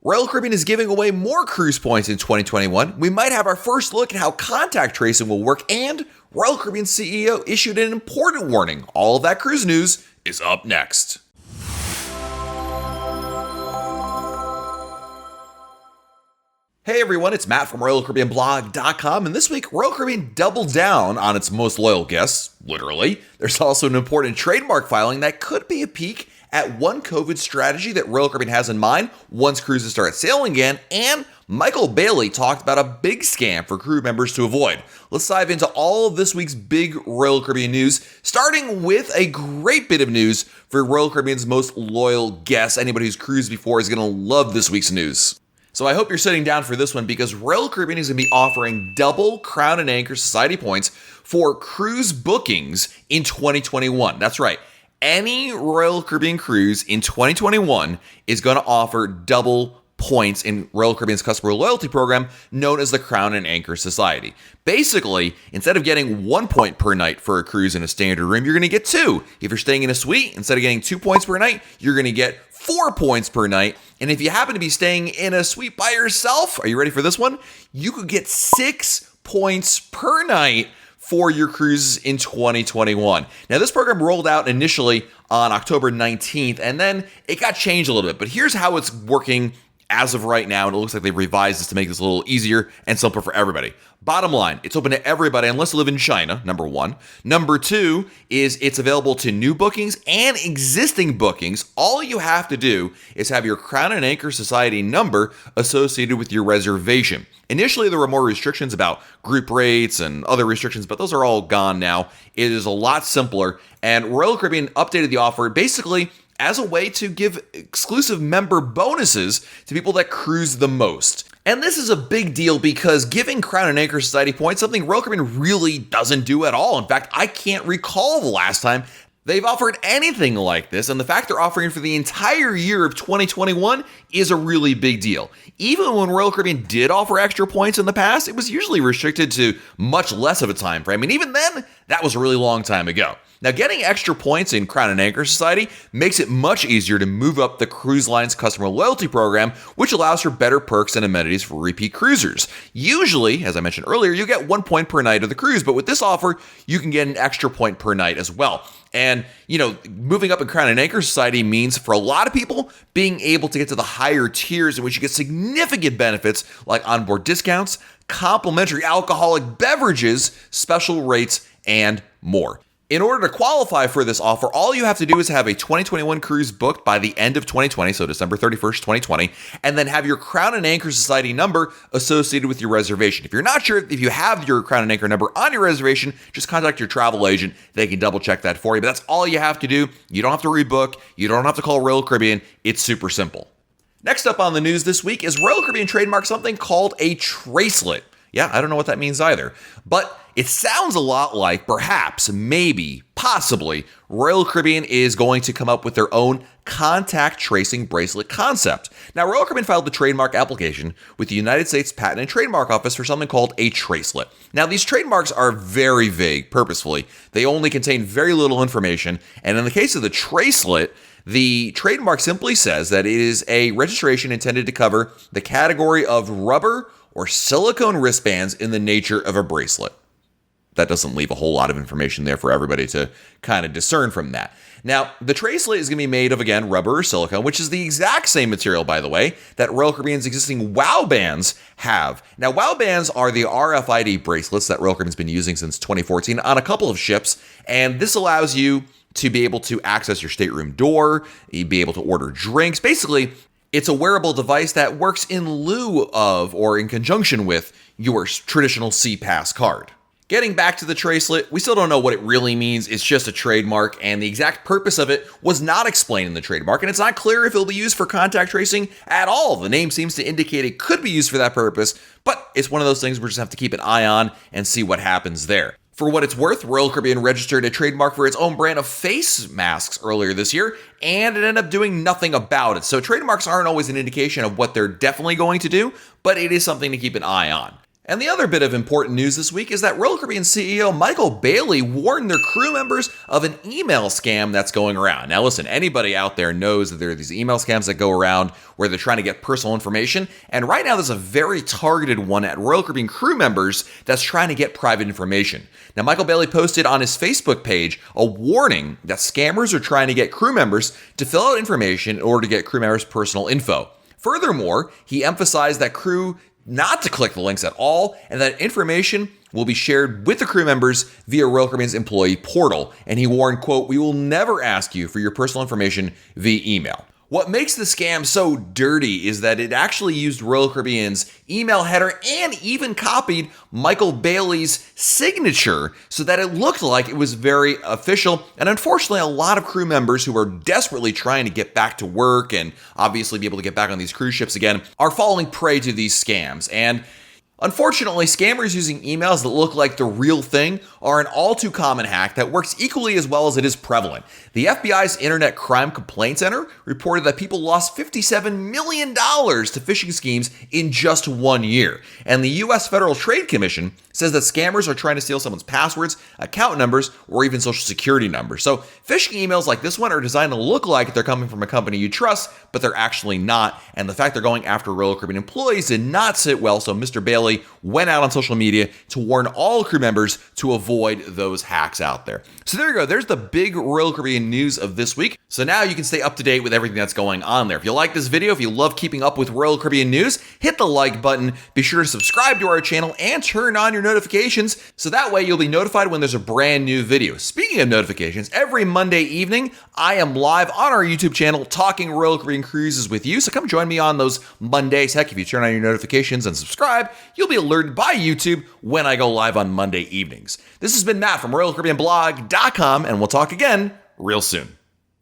Royal Caribbean is giving away more cruise points in 2021. We might have our first look at how contact tracing will work, and Royal Caribbean CEO issued an important warning. All of that cruise news is up next. Hey everyone, it's Matt from RoyalCaribbeanBlog.com, and this week Royal Caribbean doubled down on its most loyal guests, literally. There's also an important trademark filing that could be a peek at one COVID strategy that Royal Caribbean has in mind once cruises start sailing again, and Michael Bailey talked about a big scam for crew members to avoid. Let's dive into all of this week's big Royal Caribbean news, starting with a great bit of news for Royal Caribbean's most loyal guests. Anybody who's cruised before is going to love this week's news. So I hope you're sitting down for this one because Royal Caribbean is going to be offering double Crown and Anchor Society points for cruise bookings in 2021. That's right. Any Royal Caribbean cruise in 2021 is going to offer double points in Royal Caribbean's customer loyalty program known as the Crown and Anchor Society. Basically, instead of getting 1 point per night for a cruise in a standard room, you're going to get 2. If you're staying in a suite, instead of getting 2 points per night, you're going to get 4 points per night. And if you happen to be staying in a suite by yourself, are you ready for this one? You could get 6 points per night for your cruises in 2021. Now, this program rolled out initially on October 19th, and then it got changed a little bit. But here's how it's working as of right now, and it looks like they've revised this to make this a little easier and simpler for everybody. Bottom line, it's open to everybody unless you live in China, number one. Number two is it's available to new bookings and existing bookings. All you have to do is have your Crown and Anchor Society number associated with your reservation. Initially, there were more restrictions about group rates and other restrictions, but those are all gone now. It is a lot simpler, and Royal Caribbean updated the offer basically as a way to give exclusive member bonuses to people that cruise the most. And this is a big deal because giving Crown and Anchor Society points, something Royal Caribbean really doesn't do at all. In fact, I can't recall the last time they've offered anything like this, and the fact they're offering for the entire year of 2021 is a really big deal. Even when Royal Caribbean did offer extra points in the past, it was usually restricted to much less of a time frame, and even then, that was a really long time ago. Now, getting extra points in Crown and Anchor Society makes it much easier to move up the cruise line's customer loyalty program, which allows for better perks and amenities for repeat cruisers. Usually, as I mentioned earlier, you get 1 point per night of the cruise, but with this offer, you can get an extra point per night as well. And, moving up in Crown and Anchor Society means for a lot of people being able to get to the higher tiers in which you get significant benefits like onboard discounts, complimentary alcoholic beverages, special rates, and more. In order to qualify for this offer, all you have to do is have a 2021 cruise booked by the end of 2020, so December 31st, 2020, and then have your Crown and Anchor Society number associated with your reservation. If you're not sure if you have your Crown and Anchor number on your reservation, just contact your travel agent. They can double check that for you, but that's all you have to do. You don't have to rebook. You don't have to call Royal Caribbean. It's super simple. Next up on the news this week is Royal Caribbean trademarked something called a Tracelet. Yeah, I don't know what that means either, but it sounds a lot like perhaps, maybe, possibly, Royal Caribbean is going to come up with their own contact tracing bracelet concept. Now, Royal Caribbean filed the trademark application with the United States Patent and Trademark Office for something called a Tracelet. Now, these trademarks are very vague, purposefully. They only contain very little information, and in the case of the Tracelet, the trademark simply says that it is a registration intended to cover the category of rubber or silicone wristbands in the nature of a bracelet. That doesn't leave a whole lot of information there for everybody to kind of discern from that. Now, the Tracelet is going to be made of, again, rubber or silicone, which is the exact same material, by the way, that Royal Caribbean's existing WOW bands have. Now, WOW bands are the RFID bracelets that Royal Caribbean's been using since 2014 on a couple of ships, and this allows you to be able to access your stateroom door, you'd be able to order drinks. Basically, it's a wearable device that works in lieu of or in conjunction with your traditional SeaPass card. Getting back to the Tracelet, we still don't know what it really means. It's just a trademark, and the exact purpose of it was not explained in the trademark, and it's not clear if it'll be used for contact tracing at all. The name seems to indicate it could be used for that purpose, but it's one of those things we just have to keep an eye on and see what happens there. For what it's worth, Royal Caribbean registered a trademark for its own brand of face masks earlier this year, and it ended up doing nothing about it. So trademarks aren't always an indication of what they're definitely going to do, but it is something to keep an eye on. And the other bit of important news this week is that Royal Caribbean CEO Michael Bailey warned their crew members of an email scam that's going around. Now listen, anybody out there knows that there are these email scams that go around where they're trying to get personal information. And right now there's a very targeted one at Royal Caribbean crew members that's trying to get private information. Now Michael Bailey posted on his Facebook page a warning that scammers are trying to get crew members to fill out information in order to get crew members' personal info. Furthermore, he emphasized that crew not to click the links at all, and that information will be shared with the crew members via Royal Caribbean's employee portal. And he warned, quote, "We will never ask you for your personal information via email." What makes the scam so dirty is that it actually used Royal Caribbean's email header and even copied Michael Bailey's signature so that it looked like it was very official. And unfortunately, a lot of crew members who are desperately trying to get back to work and obviously be able to get back on these cruise ships again are falling prey to these scams. And unfortunately, scammers using emails that look like the real thing are an all too common hack that works equally as well as it is prevalent. The FBI's Internet Crime Complaint Center reported that people lost $57 million to phishing schemes in just 1 year. And the U.S. Federal Trade Commission says that scammers are trying to steal someone's passwords, account numbers, or even social security numbers. So phishing emails like this one are designed to look like they're coming from a company you trust, but they're actually not. And the fact they're going after Royal Caribbean employees did not sit well, so Mr. Bailey went out on social media to warn all crew members to avoid those hacks out there. So there you go. There's the big Royal Caribbean news of this week. So now you can stay up to date with everything that's going on there. If you like this video, if you love keeping up with Royal Caribbean news, hit the like button. Be sure to subscribe to our channel and turn on your notifications so that way you'll be notified when there's a brand new video. Speaking of notifications, every Monday evening, I am live on our YouTube channel talking Royal Caribbean cruises with you. So come join me on those Mondays. Heck, if you turn on your notifications and subscribe, you'll be alerted by YouTube when I go live on Monday evenings. This has been Matt from RoyalCaribbeanBlog.com, and we'll talk again real soon.